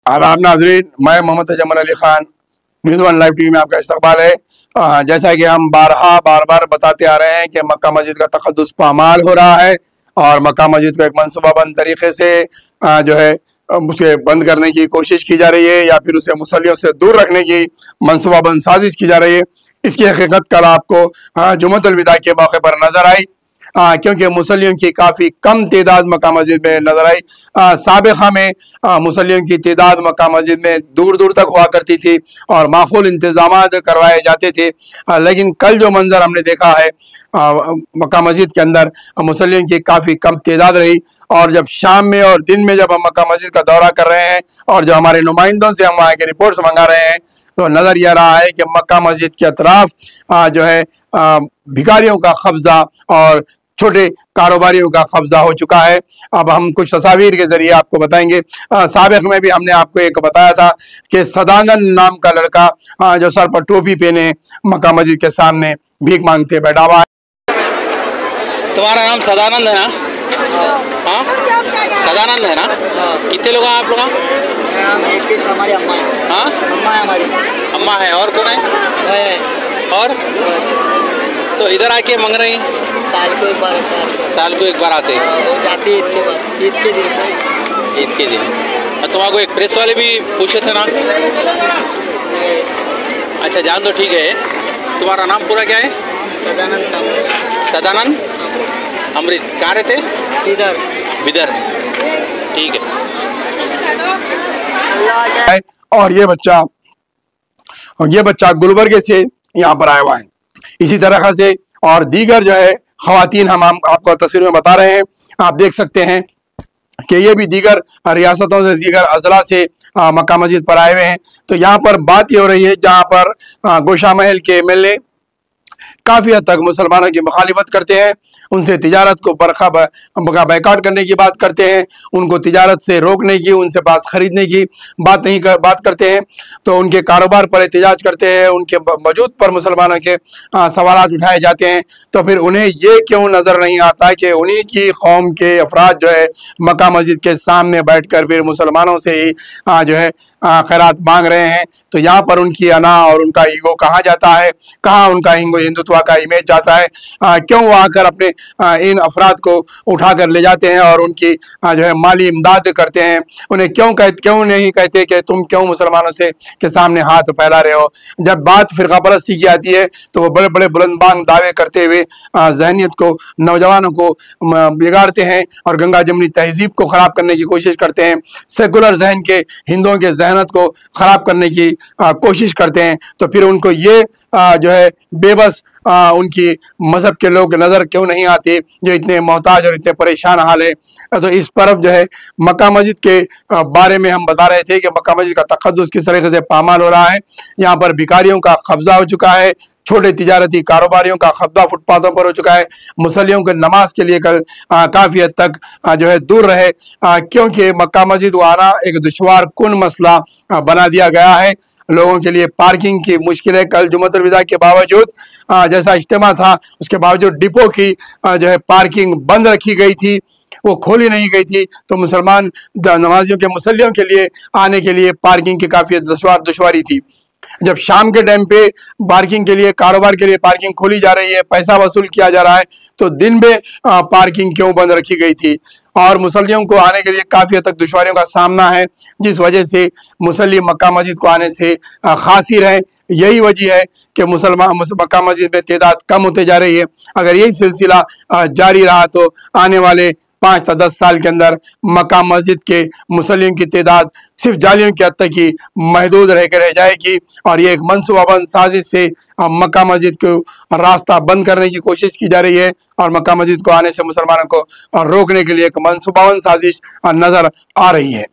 आदाब नाज़रीन, मैं Mohammad Tajammul Ali Khan, news one live TV में आपका इस्तकबाल है। जैसा कि हम बार बार बताते आ रहे हैं कि मक्का मस्जिद का तक़द्दुस पामाल हो रहा है और मक्का मस्जिद को एक मनसूबाबंद तरीके से जो है उसे बंद करने की कोशिश की जा रही है या फिर उसे मुसल्लियों से दूर रखने की मनसूबाबंद साजिश की जा रही है। इसकी हकीकत कल आपको जुम्मतुल विदा के मौके पर नजर आई, क्योंकि मुसल्लियों की काफ़ी कम तादाद मक्का मस्जिद में नजर आई। साबिक़ा में मुसल्लियों की तादाद मक्का मस्जिद में दूर दूर तक हुआ करती थी और माकूल इंतजाम करवाए जाते थे, लेकिन कल जो मंजर हमने देखा है मक्का मस्जिद के अंदर मुसल्लियों की काफ़ी कम तादाद रही। और जब शाम में और दिन में जब हम मक्का मस्जिद का दौरा कर रहे हैं और जो हमारे नुमाइंदों से हम वहाँ के रिपोर्ट्स मंगा रहे हैं, तो नज़र यह रहा है कि मक्का मस्जिद के अतराफ जो है भिखारियों का कब्जा और छोटे कारोबारियों का कब्जा हो चुका है। अब हम कुछ तस्वीर के जरिए आपको बताएंगे। साबिक़ में भी हमने आपको एक बताया था कि सदानंद नाम का लड़का जो सर पर टोपी पहने मक्का मस्जिद के सामने भीख मांगते बैठा हुआ है। तुम्हारा नाम सदानंद है ना? हाँ, सदानंद है ना? कितने लोग हैं आप लोग? हमारी अम्मा है। हाँ, अम्मा है हमारी। अम्मा है और कौन है? और बस तो इधर आके मांग रहे हैं? साल को एक बार आता है। साल को एक बार आते हैं? वो जाती है ईद के बाद, ईद के दिन। ईद के दिन। और तुम्हारे एक प्रेस वाले भी पूछे थे ना? अच्छा, जान तो ठीक है। तुम्हारा नाम पूरा क्या है? सदानंद अमृत। सदानंद अमृत। कहाँ रहते? इधर। बिदर। ठीक है। और ये बच्चा गुलबर्गे से यहाँ पर आया हुआ है। इसी तरह से और दीगर जो है ख़वातीन हम आपको तस्वीर में बता रहे हैं। आप देख सकते हैं कि ये भी दीगर रियासतों से, दीगर अजला से मक्का मस्जिद पर आए हुए हैं। तो यहाँ पर बात ये हो रही है जहाँ पर गोशा महल के MLA काफ़ी हद तक मुसलमानों की मुखालिफत करते हैं, उनसे तिजारत को बैकाट करने की बात करते हैं, उनको तिजारत से रोकने की, उनसे बात खरीदने की बात करते हैं, तो उनके कारोबार पर एहतजाज करते हैं, उनके वजूद पर मुसलमानों के सवालात उठाए जाते हैं। तो फिर उन्हें ये क्यों नज़र नहीं आता कि उन्हीं की कौम के अफराद जो है मक्का मस्जिद के सामने बैठ कर फिर मुसलमानों से ही जो है खैरात मांग रहे हैं। तो यहाँ पर उनकी अना और उनका ईगो कहाँ जाता है, कहाँ उनका हिंदुत्व का इमेज जाता है? क्यों वो आकर अपने इन अफराद को उठा कर ले जाते हैं और उनकी जो है माली इमदाद करते हैं? उन्हें क्यों नहीं कहते कि तुम क्यों मुसलमानों से के सामने हाथ फैला रहे हो? जब बात फिरका परस्ती की आती है तो वो बड़े बड़े बुलंदबांग दावे करते हुए जहनीत को, नौजवानों को बिगाड़ते हैं और गंगा जमनी तहजीब को ख़राब करने की कोशिश करते हैं, सेकुलर जहन के हिंदुओं के जहनत को ख़राब करने की कोशिश करते हैं। तो फिर उनको ये जो है बेबस उनकी मजहब के लोग नज़र क्यों नहीं आते जो इतने मोहताज और इतने परेशान हाल है? तो इस तरफ जो है मक्का मस्जिद के बारे में हम बता रहे थे कि मक्का मस्जिद का तक़द्दुस किस तरीके से पामाल हो रहा है। यहाँ पर भिखारियों का कब्जा हो चुका है, छोटे तिजारती कारोबारियों का कब्जा फुटपाथों पर हो चुका है। मुसल्लियों को नमाज के लिए कल काफ़ी हद तक जो है दूर रहे, क्योंकि मक्का मस्जिद को आना एक दुश्वार कुन मसला बना दिया गया है। लोगों के लिए पार्किंग की मुश्किलें कल जुम्मतुल विदा के बावजूद जैसा इज्तिमा था उसके बावजूद डिपो की जो है पार्किंग बंद रखी गई थी, वो खोली नहीं गई थी। तो मुसलमान नमाजियों के मुसल्लियों के लिए आने के लिए पार्किंग की काफ़ी दुश्वारी थी। जब शाम के टाइम पे पार्किंग के लिए, कारोबार के लिए पार्किंग खोली जा रही है, पैसा वसूल किया जा रहा है, तो दिन में पार्किंग क्यों बंद रखी गई थी? और मुसल्लियों को आने के लिए काफ़ी हद तक दुश्वारियों का सामना है, जिस वजह से मुसल्ली मक्का मस्जिद को आने से खासी रहे। यही वजह है कि मक्का मस्जिद में तादाद कम होते जा रही है। अगर यही सिलसिला जारी रहा तो आने वाले 5 से 10 साल के अंदर मक्का मस्जिद के मुसल्लियों की तादाद सिर्फ जालियों के हद तक ही महदूद रह जाएगी और ये एक मनसूबाबंद साजिश से मक्का मस्जिद को रास्ता बंद करने की कोशिश की जा रही है और मक्का मस्जिद को आने से मुसलमानों को रोकने के लिए एक मनसूबाबंद साजिश नज़र आ रही है।